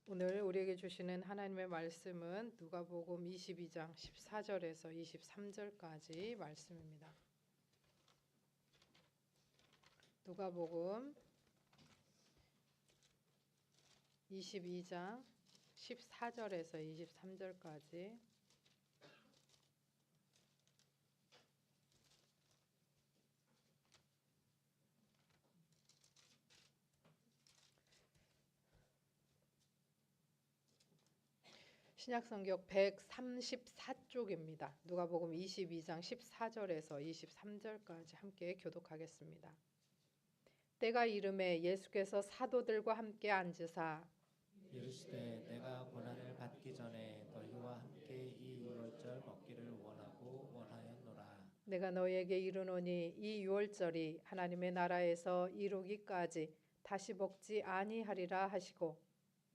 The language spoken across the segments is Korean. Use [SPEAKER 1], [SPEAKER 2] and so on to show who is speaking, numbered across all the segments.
[SPEAKER 1] 오늘 우리에게 주시는 하나님의 말씀은 누가복음 22장 14절에서 23절까지 말씀입니다. 누가복음 22장 14절에서 23절까지 신약성경 134쪽입니다. 누가복음 22장 14절에서 23절까지 함께 교독하겠습니다. 때가 이름에 예수께서 사도들과 함께 앉으사
[SPEAKER 2] 이르시되 내가 고난을 받기 전에 너희와 함께 이 유월절 먹기를 원하였노라.
[SPEAKER 1] 내가 너희에게 이르노니 이 유월절이 하나님의 나라에서 이루기까지 다시 먹지 아니하리라 하시고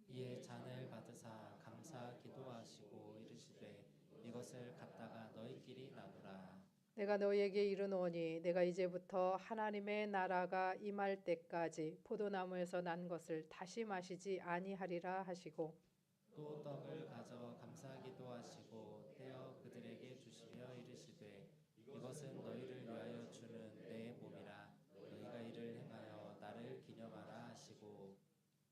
[SPEAKER 2] 이에 잔을 받으사 감사 기도하시고 이르시되 이것을 갖다가 너희끼리 나누라.
[SPEAKER 1] 내가 너희에게 이르노니 내가 이제부터 하나님의 나라가 임할 때까지 포도나무에서 난 것을 다시 마시지 아니하리라 하시고
[SPEAKER 2] 또 떡을 가져 감사 기도하시고 떼어 그들에게 주시며 이르시되 이것은 너희를 위하여 주는 내 몸이라. 너희가 이를 행하여 나를 기념하라 하시고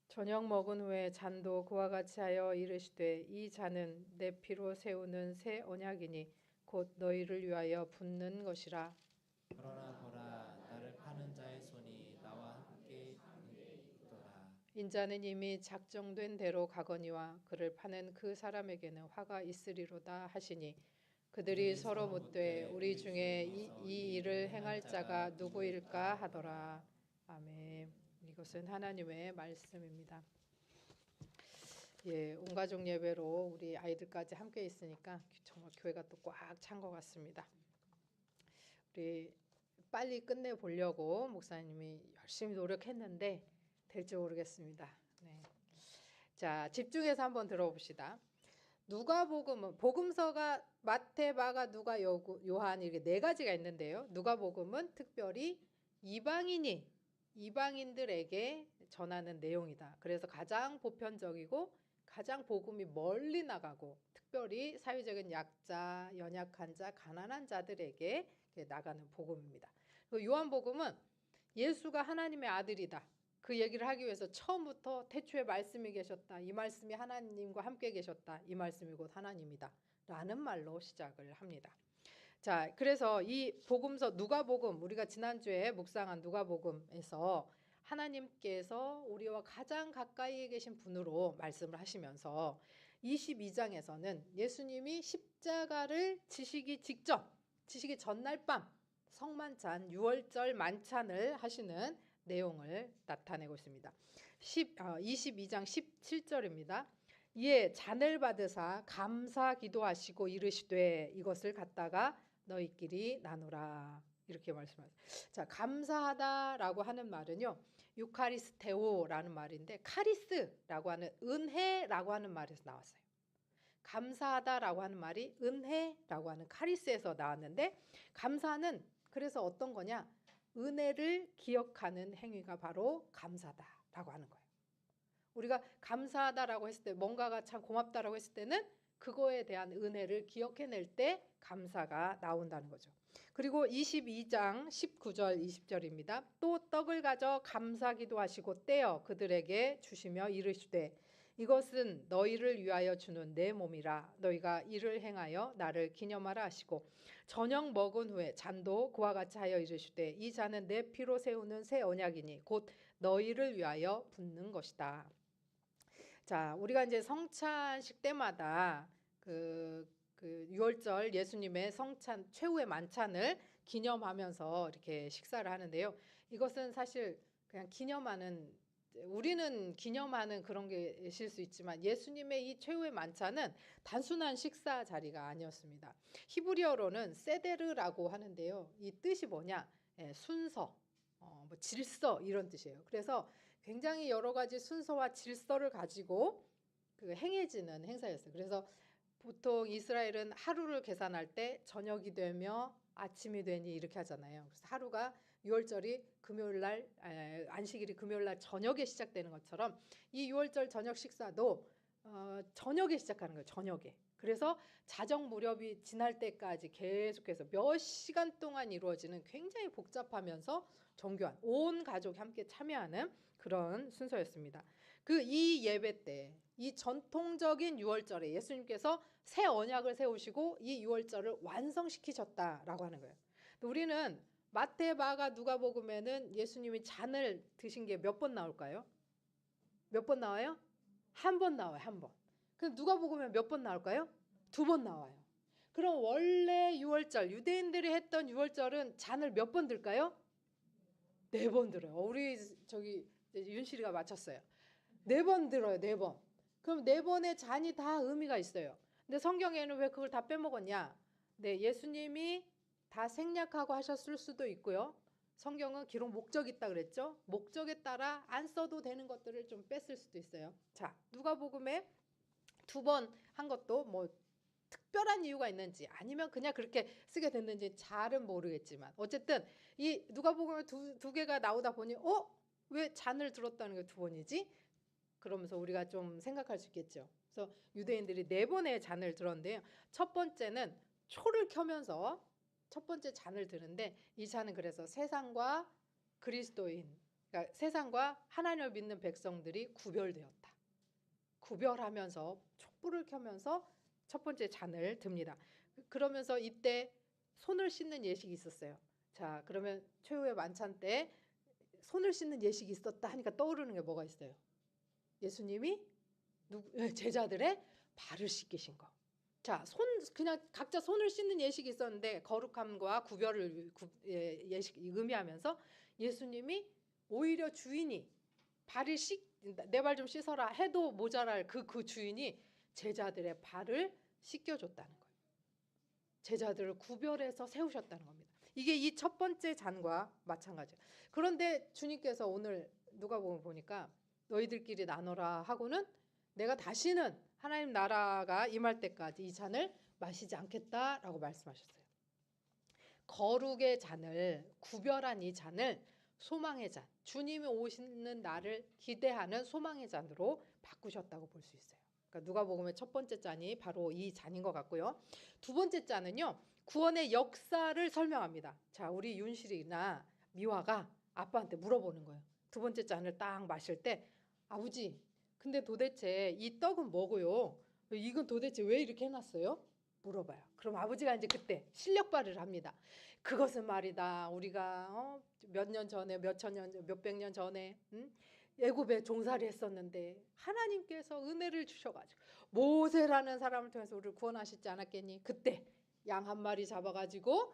[SPEAKER 1] 저녁 먹은 후에 잔도 그와 같이 하여 이르시되 이 잔은 내 피로 세우는 새 언약이니 곧 너희를 위하여 붓는 것이라.
[SPEAKER 2] 그러나 보라 나를 파는 자의 손이 나와 함께 있더라.
[SPEAKER 1] 인자는 이미 작정된 대로 가거니와 그를 파는 그 사람에게는 화가 있으리로다 하시니 그들이 서로 묻되 우리 중에 이 일을 행할 자가 누구일까 하더라. 아멘. 이것은 하나님의 말씀입니다. 예, 온 가족 예배로 우리 아이들까지 함께 있으니까 정말 교회가 또 꽉 찬 것 같습니다. 우리 빨리 끝내 보려고 목사님이 열심히 노력했는데 될지 모르겠습니다. 네. 자, 집중해서 한번 들어봅시다. 누가복음은 복음서가 마태, 마가, 누가, 요한 이렇게 네 가지가 있는데요. 누가복음은 특별히 이방인들에게 전하는 내용이다. 그래서 가장 보편적이고 가장 복음이 멀리 나가고 특별히 사회적인 약자, 연약한 자, 가난한 자들에게 나가는 복음입니다. 그리고 요한복음은 예수가 하나님의 아들이다. 그 얘기를 하기 위해서 처음부터 태초에 말씀이 계셨다. 이 말씀이 하나님과 함께 계셨다. 이 말씀이 곧 하나님이다. 라는 말로 시작을 합니다. 자, 그래서 이 복음서 누가복음, 우리가 지난주에 묵상한 누가복음에서 하나님께서 우리와 가장 가까이에 계신 분으로 말씀을 하시면서 22장에서는 예수님이 십자가를 지시기 전날 밤 성만찬 6월절 만찬을 하시는 내용을 나타내고 있습니다. 22장 17절입니다. 이에 잔을 받으사 감사 기도하시고 이르시되 이것을 갖다가 너희끼리 나누라. 이렇게 말씀하세요. 자, 감사하다라고 하는 말은요. 유카리스테오라는 말인데 카리스라고 하는 은혜라고 하는 말에서 나왔어요. 감사하다라고 하는 말이 은혜라고 하는 카리스에서 나왔는데 감사는 그래서 어떤 거냐? 은혜를 기억하는 행위가 바로 감사다라고 하는 거예요. 우리가 감사하다라고 했을 때 뭔가가 참 고맙다라고 했을 때는 그거에 대한 은혜를 기억해낼 때 감사가 나온다는 거죠. 그리고 22장 19절 20절입니다. 또 떡을 가져 감사기도 하시고 떼어 그들에게 주시며 이르시되 이것은 너희를 위하여 주는 내 몸이라. 너희가 이를 행하여 나를 기념하라 하시고 저녁 먹은 후에 잔도 그와 같이 하여 이르시되 이 잔은 내 피로 세우는 새 언약이니 곧 너희를 위하여 붓는 것이다. 자, 우리가 이제 성찬식 때마다 그 6월절 예수님의 성찬 최후의 만찬을 기념하면서 이렇게 식사를 하는데요. 이것은 사실 그냥 우리는 기념하는 그런 게 있을 수 있지만 예수님의 이 최후의 만찬은 단순한 식사 자리가 아니었습니다. 히브리어로는 세데르라고 하는데요. 이 뜻이 뭐냐? 순서, 뭐 질서 이런 뜻이에요. 그래서 굉장히 여러 가지 순서와 질서를 가지고 그 행해지는 행사였어요. 그래서 보통 이스라엘은 하루를 계산할 때 저녁이 되며 아침이 되니 이렇게 하잖아요. 그래서 하루가 유월절이 금요일 날 안식일이 금요일 날 저녁에 시작되는 것처럼 이 유월절 저녁 식사도 저녁에 시작하는 거예요. 저녁에. 그래서 자정 무렵이 지날 때까지 계속해서 몇 시간 동안 이루어지는 굉장히 복잡하면서 정교한 온 가족이 함께 참여하는 그런 순서였습니다. 그 이 예배 때 이 전통적인 유월절에 예수님께서 새 언약을 세우시고 이 유월절을 완성시키셨다라고 하는 거예요. 우리는 마태, 마가, 누가복음에는 예수님이 잔을 드신 게 몇 번 나올까요? 몇 번 나와요? 한 번 나와요. 한 번. 그럼 누가복음에 몇 번 나올까요? 2번 나와요. 그럼 원래 유월절 유대인들이 했던 유월절은 잔을 몇 번 들까요? 4번 들어요. 우리 저기 윤실이가 맞췄어요. 4번 들어요. 4번. 그럼 4번의 잔이 다 의미가 있어요. 근데 성경에는 왜 그걸 다 빼먹었냐? 네, 예수님이 다 생략하고 하셨을 수도 있고요. 성경은 기록 목적이 있다 그랬죠. 목적에 따라 안 써도 되는 것들을 좀 뺐을 수도 있어요. 자, 누가복음에 2번 한 것도 뭐 특별한 이유가 있는지 아니면 그냥 그렇게 쓰게 됐는지 잘은 모르겠지만 어쨌든 이 누가복음에 두 개가 나오다 보니 왜 잔을 들었다는 게 2번이지? 그러면서 우리가 좀 생각할 수 있겠죠. 그래서 유대인들이 4번의 잔을 들었는데요. 첫 번째는 초를 켜면서 첫 번째 잔을 드는데 이 잔은 그래서 세상과 그리스도인, 그러니까 세상과 하나님을 믿는 백성들이 구별되었다. 구별하면서 촛불을 켜면서 첫 번째 잔을 듭니다. 그러면서 이때 손을 씻는 예식이 있었어요. 자, 그러면 최후의 만찬 때 손을 씻는 예식이 있었다 하니까 떠오르는 게 뭐가 있어요? 예수님이 제자들의 발을 씻기신 거. 자, 그냥 각자 손을 씻는 예식이 있었는데 거룩함과 구별을 예식 의미하면서 예수님이 오히려 주인이 발을 내 발 좀 씻어라 해도 모자랄 그 주인이 제자들의 발을 씻겨줬다는 거예요. 제자들을 구별해서 세우셨다는 겁니다. 이게 이 첫 번째 잔과 마찬가지예요. 그런데 주님께서 오늘 누가복음 보니까 너희들끼리 나눠라 하고는 내가 다시는 하나님 나라가 임할 때까지 이 잔을 마시지 않겠다라고 말씀하셨어요. 거룩의 잔을 구별한 이 잔을 소망의 잔, 주님이 오시는 날을 기대하는 소망의 잔으로 바꾸셨다고 볼 수 있어요. 그러니까 누가복음의 첫 번째 잔이 바로 이 잔인 것 같고요. 2번째 잔은요, 구원의 역사를 설명합니다. 자, 우리 윤실이나 미화가 아빠한테 물어보는 거예요. 2번째 잔을 딱 마실 때 아버지, 근데 도대체 이 떡은 뭐고요? 이건 도대체 왜 이렇게 해놨어요? 물어봐요. 그럼 아버지가 이제 그때 실력 발휘를 합니다. 그것은 말이다. 우리가 몇 년 전에 몇천 년, 몇백 년 전에 애굽에 종살이 했었는데 하나님께서 은혜를 주셔가지고 모세라는 사람을 통해서 우리를 구원하시지 않았겠니? 그때 양 한 마리 잡아가지고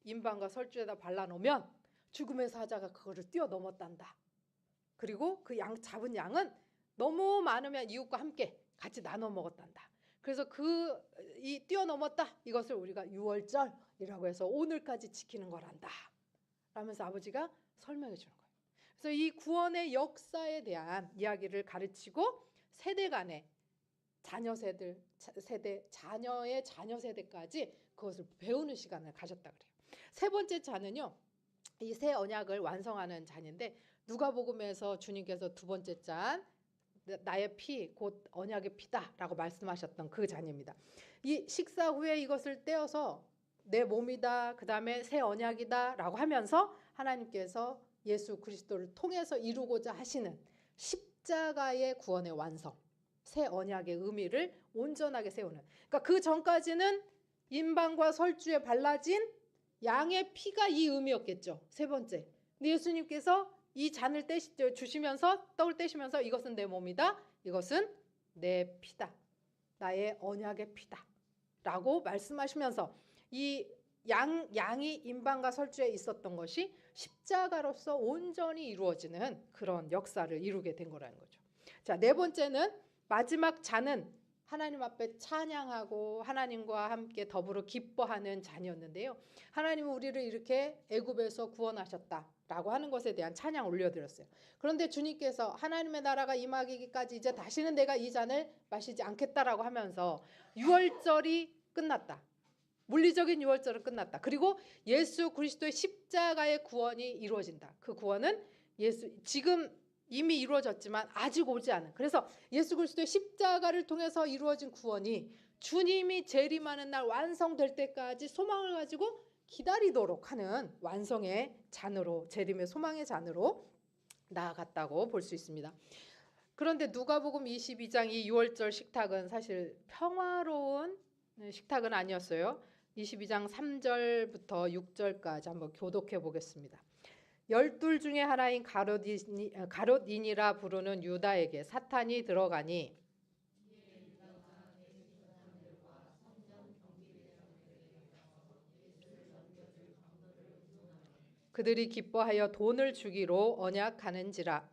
[SPEAKER 1] 인방과 설주에다 발라놓으면 죽음의 사자가 그거를 뛰어넘었단다. 그리고 그 잡은 양은 너무 많으면 이웃과 함께 같이 나눠 먹었단다. 그래서 이 뛰어넘었다. 이것을 우리가 유월절이라고 해서 오늘까지 지키는 거란다. 라면서 아버지가 설명해 주는 거예요. 그래서 이 구원의 역사에 대한 이야기를 가르치고 세대 간의 자녀의 자녀 세대까지 그것을 배우는 시간을 가졌다 그래요. 3번째 잔은요. 이 새 언약을 완성하는 잔인데 누가복음에서 주님께서 2번째 잔 나의 피 곧 언약의 피다라고 말씀하셨던 그 잔입니다. 이 식사 후에 이것을 떼어서 내 몸이다, 그 다음에 새 언약이다라고 하면서 하나님께서 예수 그리스도를 통해서 이루고자 하시는 십자가의 구원의 완성, 새 언약의 의미를 온전하게 세우는. 그러니까 그 전까지는 인방과 설주에 발라진 양의 피가 이 의미였겠죠. 3번째. 근데 예수님께서 이 잔을 주시면서 떡을 떼시면서 이것은 내 몸이다. 이것은 내 피다. 나의 언약의 피다. 라고 말씀하시면서 이 양이 인방과 설주에 있었던 것이 십자가로서 온전히 이루어지는 그런 역사를 이루게 된 거라는 거죠. 자, 4번째는 마지막 잔은 하나님 앞에 찬양하고 하나님과 함께 더불어 기뻐하는 잔이었는데요. 하나님은 우리를 이렇게 애굽에서 구원하셨다라고 하는 것에 대한 찬양 올려드렸어요. 그런데 주님께서 하나님의 나라가 임하기까지 이제 다시는 내가 이 잔을 마시지 않겠다라고 하면서 유월절이 끝났다. 물리적인 유월절은 끝났다. 그리고 예수 그리스도의 십자가의 구원이 이루어진다. 그 구원은 지금 이미 이루어졌지만 아직 오지 않은. 그래서 예수 그리스도의 십자가를 통해서 이루어진 구원이 주님이 재림하는 날 완성될 때까지 소망을 가지고 기다리도록 하는 완성의 잔으로, 재림의 소망의 잔으로 나아갔다고 볼 수 있습니다. 그런데 누가복음 22장 이 유월절 식탁은 사실 평화로운 식탁은 아니었어요. 22장 3절부터 6절까지 한번 교독해 보겠습니다. 12 중에 하나인 가롯인이라 부르는 유다에게 사탄이 들어가니 그들이 기뻐하여 돈을 주기로 언약하는지라.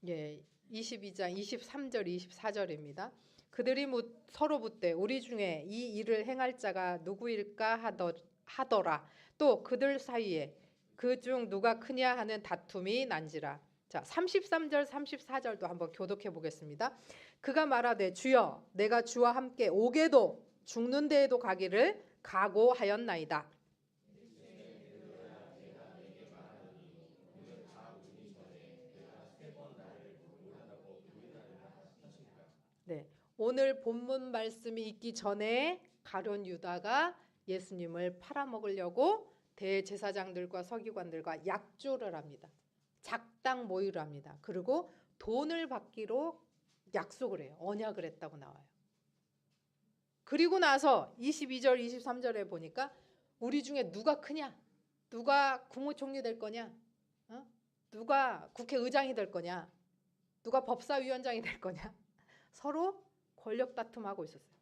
[SPEAKER 1] 예, 22장 23절 24절입니다. 그들이 서로 묻되 우리 중에 이 일을 행할 자가 누구일까 하더라. 또 그들 사이에 그 중 누가 크냐 하는 다툼이 난지라. 자, 33절 34절도 한번 교독해 보겠습니다. 그가 말하되 주여 내가 주와 함께 오게도 죽는 데에도 가기를 각오하였나이다. 네, 오늘 본문 말씀이 있기 전에 가룟 유다가 예수님을 팔아먹으려고 대제사장들과 서기관들과 약조를 합니다. 작당 모의를 합니다. 그리고 돈을 받기로 약속을 해요. 언약을 했다고 나와요. 그리고 나서 22절 23절에 보니까 우리 중에 누가 크냐? 누가 국무총리 될 거냐? 누가 국회의장이 될 거냐? 누가 법사위원장이 될 거냐? 서로 권력 다툼하고 있었어요.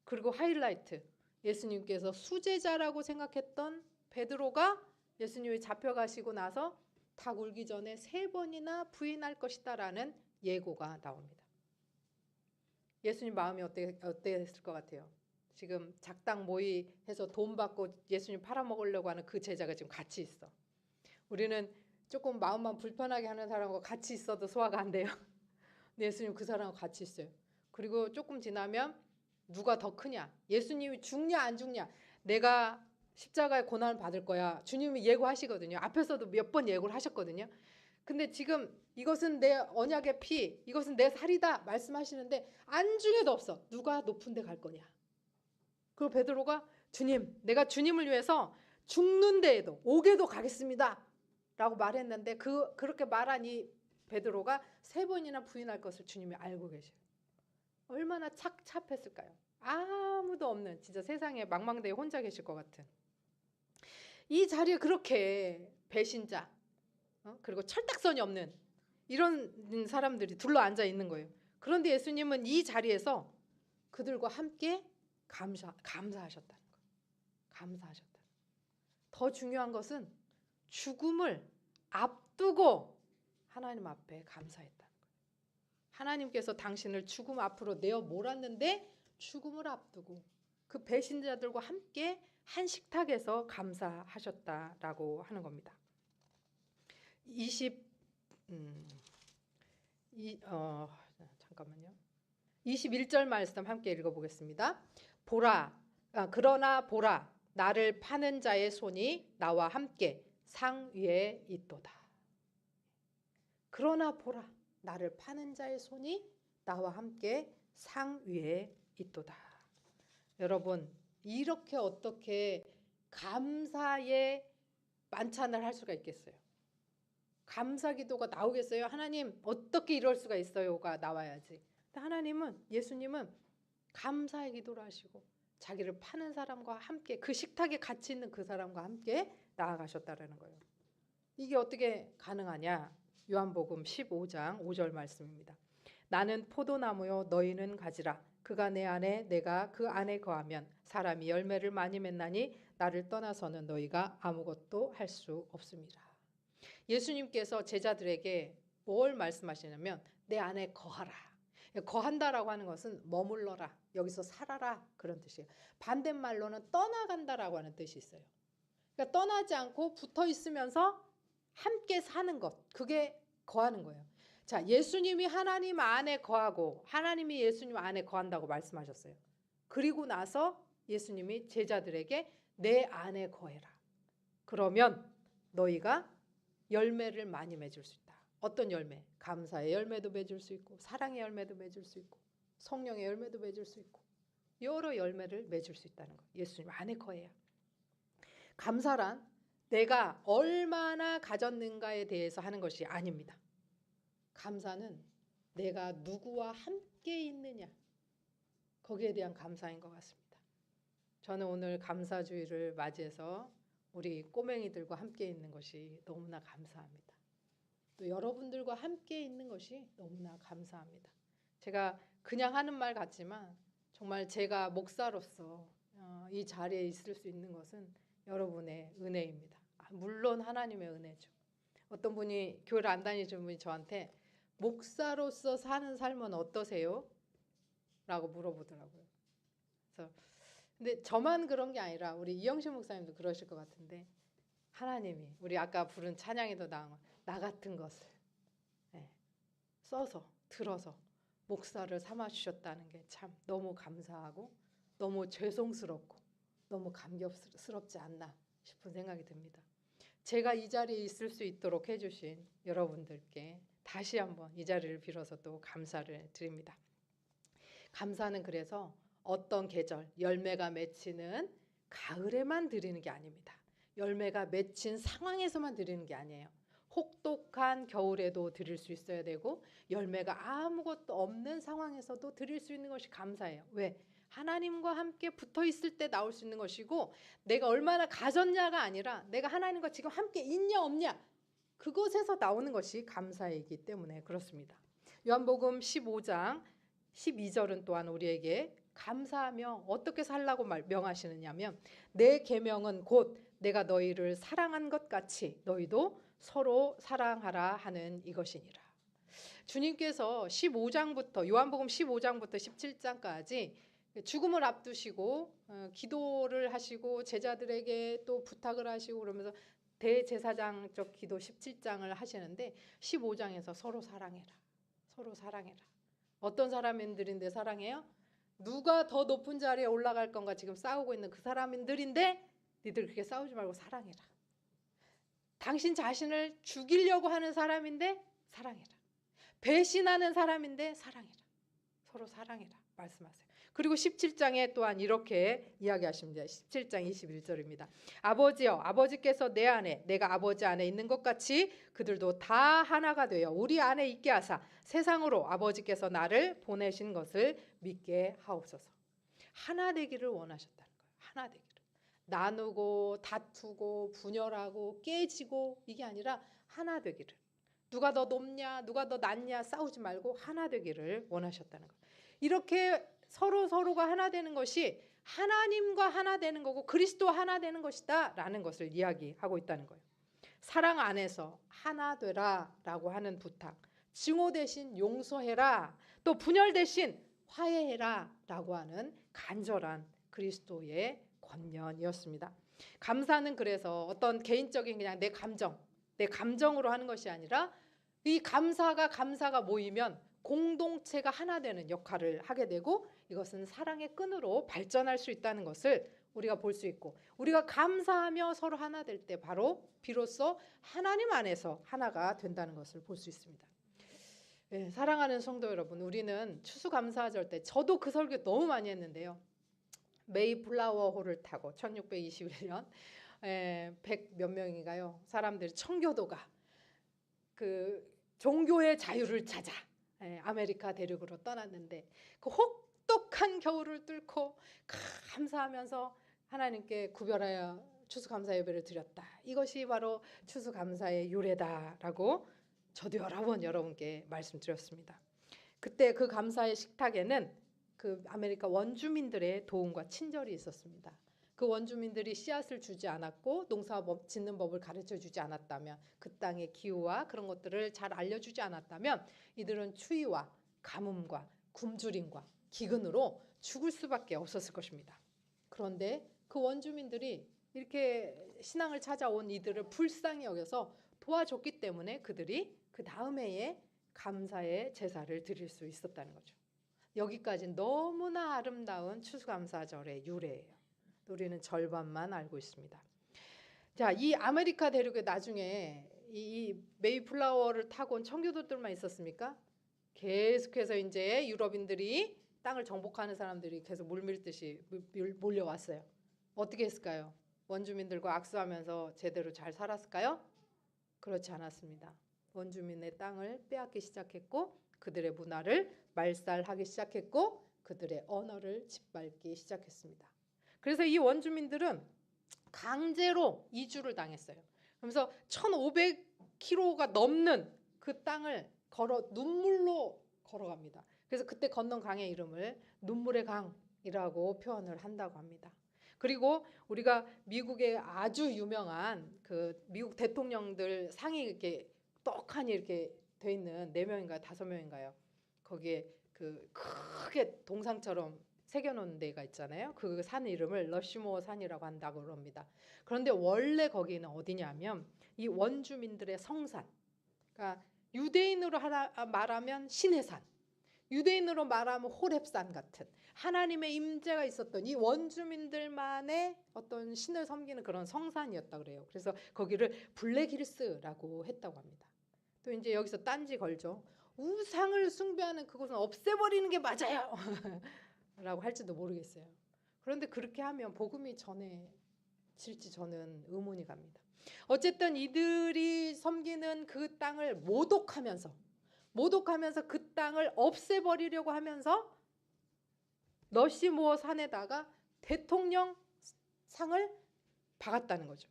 [SPEAKER 1] 그리고 하이라이트, 예수님께서 수제자라고 생각했던 베드로가 예수님이 잡혀가시고 나서 닭 울기 전에 3번이나 부인할 것이다라는 예고가 나옵니다. 예수님 마음이 어땠을 것 같아요? 지금 작당 모의해서 돈 받고 예수님 팔아먹으려고 하는 그 제자가 지금 같이 있어. 우리는 조금 마음만 불편하게 하는 사람과 같이 있어도 소화가 안 돼요. 근데 예수님 그 사람과 같이 있어요. 그리고 조금 지나면 누가 더 크냐? 예수님이 죽냐 안 죽냐? 내가 십자가의 고난을 받을 거야. 주님이 예고하시거든요. 앞에서도 몇 번 예고를 하셨거든요. 근데 지금 이것은 내 언약의 피, 이것은 내 살이다 말씀하시는데 안중에도 없어. 누가 높은 데 갈 거냐? 그리고 베드로가 주님, 내가 주님을 위해서 죽는 데에도 오게도 가겠습니다. 라고 말했는데 그렇게 말한 이 베드로가 3번이나 부인할 것을 주님이 알고 계셔요. 얼마나 착잡했을까요? 아무도 없는 진짜 세상에 망망대해 혼자 계실 것 같은 이 자리에 그렇게 배신자 그리고 철딱선이 없는 이런 사람들이 둘러앉아 있는 거예요. 그런데 예수님은 이 자리에서 그들과 함께 감사하셨다는 거예요. 감사하셨다. 더 중요한 것은 죽음을 앞두고 하나님 앞에 감사했다는 거예요. 하나님께서 당신을 죽음 앞으로 내어 몰았는데 죽음을 앞두고 그 배신자들과 함께 한 식탁에서 감사하셨다라고 하는 겁니다. 21절 말씀 함께 읽어보겠습니다. 그러나 보라 나를 파는 자의 손이 나와 함께 상 위에 있도다. 그러나 보라 나를 파는 자의 손이 나와 함께 상 위에 있도다. 여러분 이렇게 어떻게 감사의 만찬을 할 수가 있겠어요? 감사 기도가 나오겠어요? 하나님 어떻게 이럴 수가 있어요가 나와야지. 근데 하나님은 예수님은 감사의 기도를 하시고 자기를 파는 사람과 함께 그 식탁에 같이 있는 그 사람과 함께 나아가셨다라는 거예요. 이게 어떻게 가능하냐? 요한복음 15장 5절 말씀입니다. 나는 포도나무요 너희는 가지라. 그가 내 안에 내가 그 안에 거하면 사람이 열매를 많이 맺나니 나를 떠나서는 너희가 아무것도 할 수 없습니다. 예수님께서 제자들에게 뭘 말씀하시냐면 내 안에 거하라. 거한다라고 하는 것은 머물러라. 여기서 살아라. 그런 뜻이에요. 반대말로는 떠나간다라고 하는 뜻이 있어요. 그러니까 떠나지 않고 붙어 있으면서 함께 사는 것. 그게 거하는 거예요. 자, 예수님이 하나님 안에 거하고 하나님이 예수님 안에 거한다고 말씀하셨어요. 그리고 나서 예수님이 제자들에게 내 안에 거해라. 그러면 너희가 열매를 많이 맺을 수 있다. 어떤 열매? 감사의 열매도 맺을 수 있고 사랑의 열매도 맺을 수 있고 성령의 열매도 맺을 수 있고 여러 열매를 맺을 수 있다는 거예요. 예수님 안에 거해야. 감사란 내가 얼마나 가졌는가에 대해서 하는 것이 아닙니다. 감사는 내가 누구와 함께 있느냐, 거기에 대한 감사인 것 같습니다. 저는 오늘 감사주의를 맞이해서 우리 꼬맹이들과 함께 있는 것이 너무나 감사합니다. 또 여러분들과 함께 있는 것이 너무나 감사합니다. 제가 그냥 하는 말 같지만 정말 제가 목사로서 이 자리에 있을 수 있는 것은 여러분의 은혜입니다. 물론 하나님의 은혜죠. 어떤 분이 교회를 안 다니시는 분이 저한테 목사로서 사는 삶은 어떠세요? 라고 물어보더라고요. 그래서 근데 저만 그런 게 아니라 우리 이영신 목사님도 그러실 것 같은데 하나님이 우리 아까 부른 찬양에도 나온 나 같은 것을 써서 들어서 목사를 삼아 주셨다는 게 참 너무 감사하고 너무 죄송스럽고 너무 감격스럽지 않나 싶은 생각이 듭니다. 제가 이 자리에 있을 수 있도록 해주신 여러분들께 다시 한번 이 자리를 빌어서 또 감사를 드립니다. 감사는 그래서 어떤 계절, 열매가 맺히는 가을에만 드리는 게 아닙니다. 열매가 맺힌 상황에서만 드리는 게 아니에요. 혹독한 겨울에도 드릴 수 있어야 되고 열매가 아무것도 없는 상황에서도 드릴 수 있는 것이 감사예요. 왜? 하나님과 함께 붙어 있을 때 나올 수 있는 것이고 내가 얼마나 가졌냐가 아니라 내가 하나님과 지금 함께 있냐 없냐 그것에서 나오는 것이 감사이기 때문에 그렇습니다. 요한복음 15장 12절은 또한 우리에게 감사하며 어떻게 살라고 명하시느냐면 내 계명은 곧 내가 너희를 사랑한 것 같이 너희도 서로 사랑하라 하는 이것이니라. 주님께서 15장부터 요한복음 15장부터 17장까지 죽음을 앞두시고 기도를 하시고 제자들에게 또 부탁을 하시고 그러면서 대제사장적 기도 17장을 하시는데 15장에서 서로 사랑해라. 서로 사랑해라. 어떤 사람들인데 사랑해요? 누가 더 높은 자리에 올라갈 건가 지금 싸우고 있는 그 사람들인데 니들 그렇게 싸우지 말고 사랑해라. 당신 자신을 죽이려고 하는 사람인데 사랑해라. 배신하는 사람인데 사랑해라. 서로 사랑해라 말씀하세요. 그리고 17장에 또한 이렇게 이야기하십니다. 17장 21절입니다. 아버지여 아버지께서 내 안에 내가 아버지 안에 있는 것 같이 그들도 다 하나가 되어 우리 안에 있게 하사 세상으로 아버지께서 나를 보내신 것을 믿게 하옵소서. 하나 되기를 원하셨다는 거예요. 하나 되기를. 나누고 다투고 분열하고 깨지고 이게 아니라 하나 되기를. 누가 더 높냐 누가 더 낮냐 싸우지 말고 하나 되기를 원하셨다는 거예요. 이렇게 서로가 하나 되는 것이 하나님과 하나 되는 거고 그리스도와 하나 되는 것이다 라는 것을 이야기하고 있다는 거예요. 사랑 안에서 하나 되라 라고 하는 부탁, 증오 대신 용서해라, 또 분열 대신 화해해라 라고 하는 간절한 그리스도의 권면이었습니다. 감사는 그래서 어떤 개인적인 그냥 내 감정으로 하는 것이 아니라 이 감사가 모이면 공동체가 하나 되는 역할을 하게 되고 이것은 사랑의 끈으로 발전할 수 있다는 것을 우리가 볼 수 있고 우리가 감사하며 서로 하나 될 때 바로 비로소 하나님 안에서 하나가 된다는 것을 볼 수 있습니다. 네, 사랑하는 성도 여러분, 우리는 추수감사절 때 저도 그 설교 너무 많이 했는데요. 메이플라워 호를 타고 1621년 100 몇 명인가요? 사람들이 청교도가 그 종교의 자유를 찾아 아메리카 대륙으로 떠났는데 그 혹독한 겨울을 뚫고 감사하면서 하나님께 구별하여 추수감사 예배를 드렸다. 이것이 바로 추수감사의 유래다라고 저도 여러 번 여러분께 말씀드렸습니다. 그때 그 감사의 식탁에는 그 아메리카 원주민들의 도움과 친절이 있었습니다. 그 원주민들이 씨앗을 주지 않았고 농사 짓는 법을 가르쳐 주지 않았다면 그 땅의 기후와 그런 것들을 잘 알려주지 않았다면 이들은 추위와 가뭄과 굶주림과 기근으로 죽을 수밖에 없었을 것입니다. 그런데 그 원주민들이 이렇게 신앙을 찾아온 이들을 불쌍히 여겨서 도와줬기 때문에 그들이 그 다음 해에 감사의 제사를 드릴 수 있었다는 거죠. 여기까지 너무나 아름다운 추수감사절의 유래예요. 우리는 절반만 알고 있습니다. 자, 이 아메리카 대륙에 나중에 이 메이플라워를 타고 온 청교도들만 있었습니까? 계속해서 이제 유럽인들이 땅을 정복하는 사람들이 계속 물밀듯이 몰려왔어요. 어떻게 했을까요? 원주민들과 악수하면서 제대로 잘 살았을까요? 그렇지 않았습니다. 원주민의 땅을 빼앗기 시작했고 그들의 문화를 말살하기 시작했고 그들의 언어를 짓밟기 시작했습니다. 그래서 이 원주민들은 강제로 이주를 당했어요. 그러면서 1500km가 넘는 그 땅을 눈물로 걸어갑니다. 그래서 그때 건넌 강의 이름을 눈물의 강이라고 표현을 한다고 합니다. 그리고 우리가 미국의 아주 유명한 그 미국 대통령들 상이 이렇게 떡하니 이렇게 돼 있는 4명인가요? 5명인가요? 거기에 그 크게 동상처럼 새겨놓은 데가 있잖아요. 그 산 이름을 러시모어 산이라고 한다고 합니다. 그런데 원래 거기는 어디냐면 이 원주민들의 성산. 그러니까 유대인으로 말하면 신의 산, 유대인으로 말하면 호렙산 같은 하나님의 임재가 있었던 이 원주민들만의 어떤 신을 섬기는 그런 성산이었다 그래요. 그래서 거기를 블랙힐스라고 했다고 합니다. 또 이제 여기서 딴지 걸죠. 우상을 숭배하는 그곳은 없애버리는 게 맞아요. 라고 할지도 모르겠어요. 그런데 그렇게 하면 복음이 전해질지 저는 의문이 갑니다. 어쨌든 이들이 섬기는 그 땅을 모독하면서 그 땅을 없애버리려고 하면서 러시모어 산에다가 대통령 상을 박았다는 거죠.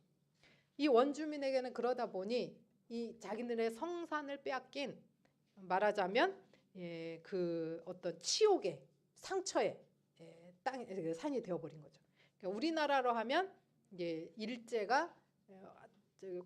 [SPEAKER 1] 이 원주민에게는 그러다 보니 이 자기들의 성산을 빼앗긴 말하자면 그 어떤 치욕의 상처의 산이 되어버린 거죠. 그러니까 우리나라로 하면 이제 일제가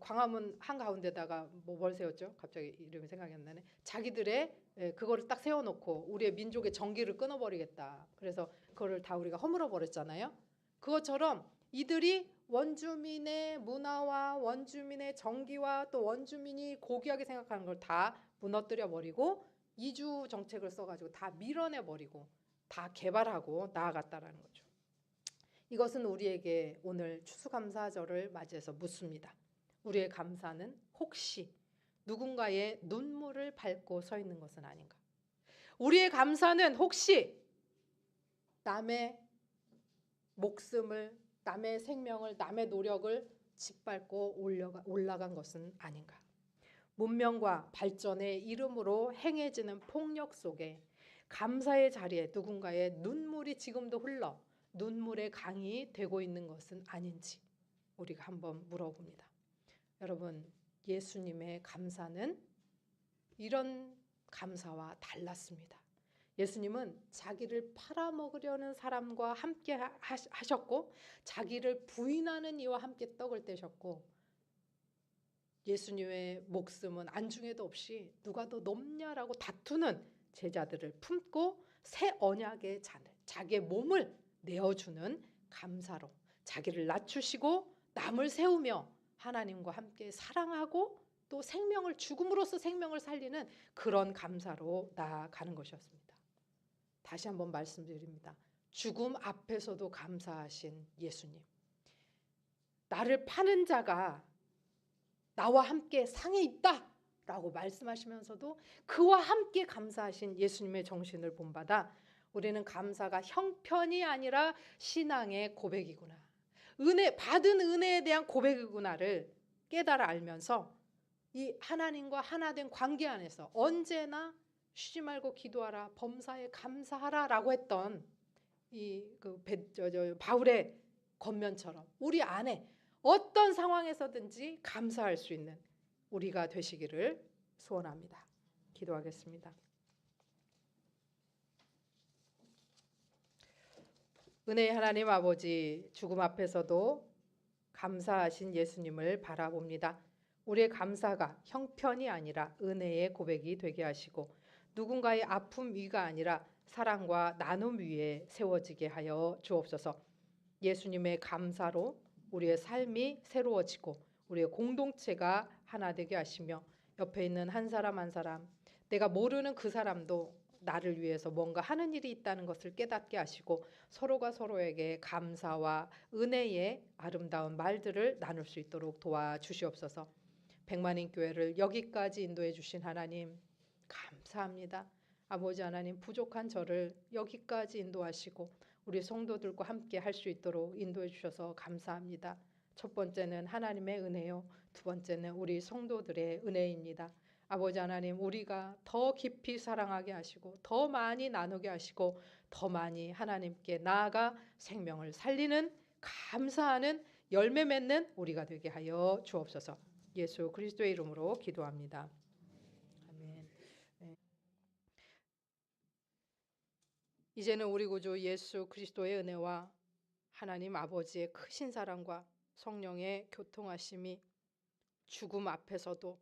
[SPEAKER 1] 광화문 한가운데다가 뭘 세웠죠? 갑자기 이름이 생각이 안 나네. 자기들의 그거를 딱 세워놓고 우리의 민족의 정기를 끊어버리겠다. 그래서 그거를 다 우리가 허물어 버렸잖아요. 그것처럼 이들이 원주민의 문화와 원주민의 정기와 또 원주민이 고귀하게 생각하는 걸 다 무너뜨려 버리고 이주 정책을 써가지고 다 밀어내 버리고 다 개발하고 나아갔다라는 거죠. 이것은 우리에게 오늘 추수감사절을 맞이해서 묻습니다. 우리의 감사는 혹시 누군가의 눈물을 밟고 서 있는 것은 아닌가? 우리의 감사는 혹시 남의 목숨을, 남의 생명을, 남의 노력을 짓밟고 올라간 것은 아닌가? 문명과 발전의 이름으로 행해지는 폭력 속에 감사의 자리에 누군가의 눈물이 지금도 흘러 눈물의 강이 되고 있는 것은 아닌지 우리가 한번 물어봅니다. 여러분, 예수님의 감사는 이런 감사와 달랐습니다. 예수님은 자기를 팔아먹으려는 사람과 함께 하셨고 자기를 부인하는 이와 함께 떡을 떼셨고 예수님의 목숨은 안중에도 없이 누가 더 높냐라고 다투는 제자들을 품고 새 언약의 잔을 자기의 몸을 내어주는 감사로 자기를 낮추시고 남을 세우며 하나님과 함께 사랑하고 또 생명을 죽음으로써 생명을 살리는 그런 감사로 나아가는 것이었습니다. 다시 한번 말씀드립니다. 죽음 앞에서도 감사하신 예수님. 나를 파는 자가 나와 함께 상에 있다 라고 말씀하시면서도 그와 함께 감사하신 예수님의 정신을 본받아 우리는 감사가 형편이 아니라 신앙의 고백이구나. 받은 은혜에 대한 고백이구나를 깨달아 알면서 이 하나님과 하나된 관계 안에서 언제나 쉬지 말고 기도하라, 범사에 감사하라 라고 했던 바울의 권면처럼 우리 안에 어떤 상황에서든지 감사할 수 있는 우리가 되시기를 소원합니다. 기도하겠습니다. 은혜의 하나님 아버지, 죽음 앞에서도 감사하신 예수님을 바라봅니다. 우리의 감사가 형편이 아니라 은혜의 고백이 되게 하시고 누군가의 아픔 위가 아니라 사랑과 나눔 위에 세워지게 하여 주옵소서. 예수님의 감사로 우리의 삶이 새로워지고 우리의 공동체가 하나 되게 하시며 옆에 있는 한 사람 한 사람 내가 모르는 그 사람도 나를 위해서 뭔가 하는 일이 있다는 것을 깨닫게 하시고 서로가 서로에게 감사와 은혜의 아름다운 말들을 나눌 수 있도록 도와주시옵소서. 백만인 교회를 여기까지 인도해 주신 하나님 감사합니다. 아버지 하나님, 부족한 저를 여기까지 인도하시고 우리 성도들과 함께 할 수 있도록 인도해 주셔서 감사합니다. 첫 번째는 하나님의 은혜요, 두 번째는 우리 성도들의 은혜입니다. 아버지 하나님, 우리가 더 깊이 사랑하게 하시고 더 많이 나누게 하시고 더 많이 하나님께 나아가 생명을 살리는 감사하는 열매 맺는 우리가 되게 하여 주옵소서. 예수 그리스도의 이름으로 기도합니다. 아멘. 네. 이제는 우리 구주 예수 그리스도의 은혜와 하나님 아버지의 크신 사랑과 성령의 교통하심이 죽음 앞에서도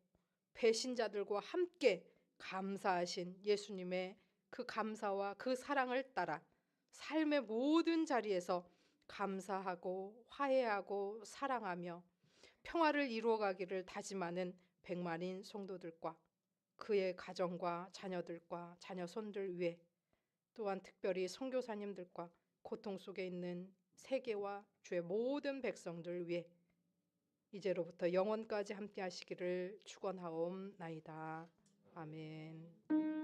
[SPEAKER 1] 배신자들과 함께 감사하신 예수님의 그 감사와 그 사랑을 따라 삶의 모든 자리에서 감사하고 화해하고 사랑하며 평화를 이루어가기를 다짐하는 백만인 성도들과 그의 가정과 자녀들과 자녀손들 위해, 또한 특별히 선교사님들과 고통 속에 있는 세계와 주의 모든 백성들 위해 이제로부터 영원까지 함께 하시기를 축원하옵나이다. 아멘.